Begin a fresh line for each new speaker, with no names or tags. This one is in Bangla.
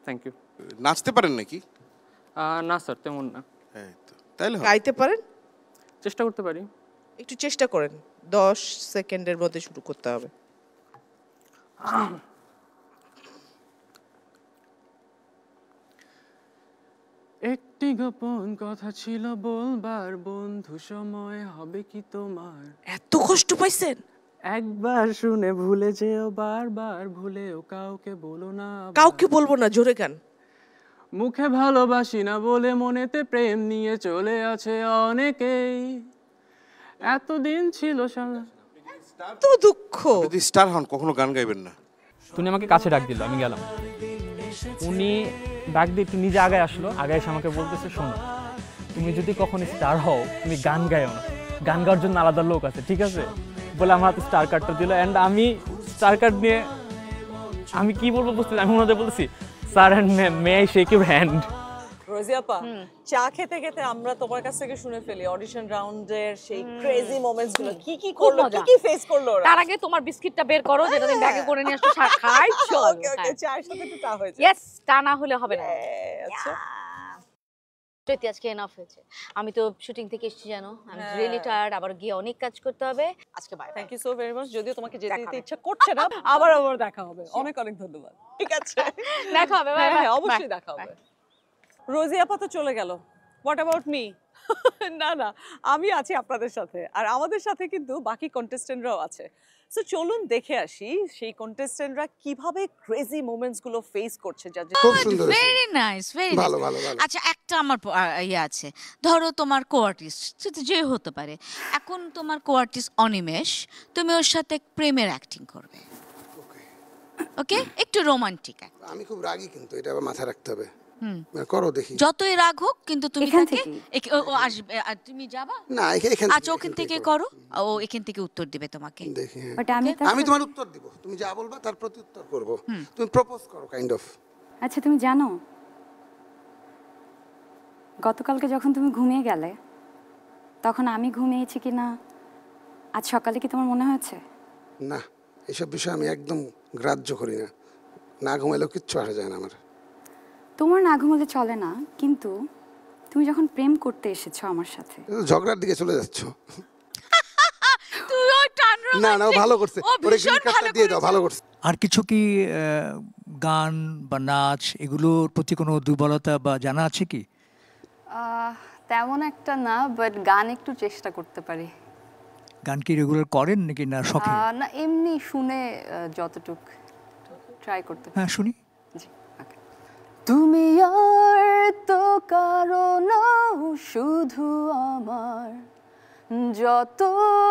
Thank you.
নাচতে পারেন নাকি?
না স্যার, তেমন না।
এই তো তাইলে হবে।
গাইতে পারেন?
চেষ্টা করতে পারি।
একটু চেষ্টা করেন, 10 সেকেন্ডের মধ্যে শুরু করতে হবে।
একটি গোপন কথা ছিল বলবার, বন্ধু সময় হবে কি তোমার?
এত কষ্ট পাইছেন?
একবার শুনে ভুলে যেও, বারবার ভুলেও কাউকে বলো না আবার।
কাউকে বলবো না, জোরে গান।
মুখে ভালোবাসি না বলে মনেতে প্রেম নিয়ে চলে আছে অনেকেই। এতদিন ছিল সারা।
তো দুঃখ।
যদি স্টার হন কখনো গান গাইবেন না।
উনি আমাকে কাছে ডাক দিল, আমি গেলাম। উনি ডাক দিয়ে একটু নিজে আগায় আসলো, আগায় এসে আমাকে বলতেছে, শোনো, তুমি যদি কখনো স্টার হও তুমি গান গাইও না, গান গাওয়ার জন্য আলাদা লোক আছে, ঠিক আছে? বলে আমার হাতে স্টার কার্ডটা দিল। অ্যান্ড আমি স্টার কার্ড নিয়ে আমি কি বলবো বুঝতে, আমি ওনাদের বলতেছি, sir and may I shake your hand.
Rosy আপা, চা খেতে খেতে আমরা তোমার কাছ থেকে শুনে ফেলি অডিশন রাউন্ডের সেই ক্রেজি মোমেন্টস গুলো, কি কি করলো, কি কি ফেস করলো ওরা।
তার আগে তোমার বিস্কিটটা বের করো, যেটা তুমি ব্যাগে করে নিয়ে আসছো, খাই চল।
ওকে ওকে, চায়ের সাথে একটু চা হয়েছে।
ইয়েস, তা না হলে হবে না।
আচ্ছা,
চৈতি আজকে এনাফ হয়েছে। আমি তো শুটিং থেকে এসেছি, জানো, আই এম রিয়েলি টায়ার্ড, আবার গিয়ে অনেক কাজ করতে হবে। আজকে bye.
Thank you so very much. যদিও তোমাকে যেতে দিতে ইচ্ছা করছে না, আবার দেখা হবে। অনেক অনেক ধন্যবাদ। ঠিক আছে,
দেখা হবে, বাই
হ্যাঁ
বাই।
অবশ্যই দেখা হবে। রোজি আপা তো চলে গেল, হোয়াট অ্যাবাউট মি? না না, আমি আছি আপনাদের সাথে, আর আমাদের সাথে কিন্তু বাকি কন্টেস্টেন্টরাও আছে। সো চলুন দেখে আসি সেই কন্টেস্টেন্টরা কিভাবে ক্রেজি মোমেন্টস গুলো ফেস করছে।
খুব সুন্দর,
ভেরি নাইস, ভেরি
ভালো ভালো ভালো।
আচ্ছা, একটা আমার ইয়ে আছে, ধরো তোমার কো-আর্টিস্ট, সেটা যে হতে পারে, এখন তোমার কো-আর্টিস্ট অনিমেষ, তুমি ওর সাথে প্রেমের অ্যাক্টিং করবে, ওকে? একটু রোমান্টিক।
আমি খুব রাগী, কিন্তু এটা আবার মাথায় রাখতে হবে। করো দেখি।
যতই রাগ হোক, কিন্তু তুমি তাকে ও আসবে, আর তুমি যাবা
না, এখান
আচ্ছা, ওখান থেকে করো, ও এখান থেকে উত্তর দিবে তোমাকে।
দেখি, হ্যাঁ।
বাট
আমি তোমার উত্তর দিব, তুমি যা বলবা তার প্রতি উত্তর করব। তুমি প্রপোজ করো কাইন্ড অফ।
আচ্ছা, তুমি জানো গতকালকে যখন তুমি ঘুমিয়ে গেলে, তখন আমি ঘুমিয়েছি কিনা আজ সকালে কি তোমার মনে হয়েছে?
না, এসব বিষয় আমি একদম গ্রাহ্য করি না। না ঘুমাইলেও কিচ্ছু আসে যায় না আমার।
তোমার না ঘুমালে চলে না, কিন্তু তুমি যখন প্রেম করতে এসেছো আমার সাথে,
ঝগড়ার দিকে চলে যাচ্ছ।
তুই ওই টান
না না, ও ভালো করছে,
ও
ওরে
ভীষণ
গ্রিন কার্ডটা
ভালো
দিয়ে দাও,
করেছে।
ভালো করছে।
আর কিছু কি গান বা নাচ এগুলোর প্রতি কোনো দুর্বলতা বা জানা আছে কি?
তেমন একটা না, বাট গান একটু চেষ্টা করতে পারি।
গান কি রেগুলার করেন নাকি না শখে?
না, এমনি শুনে যতটুক ট্রাই করতে পারি।
হ্যাঁ, শুনি।
জি, ওকে। তুমি আর তো কারো না, শুধু আমার, যত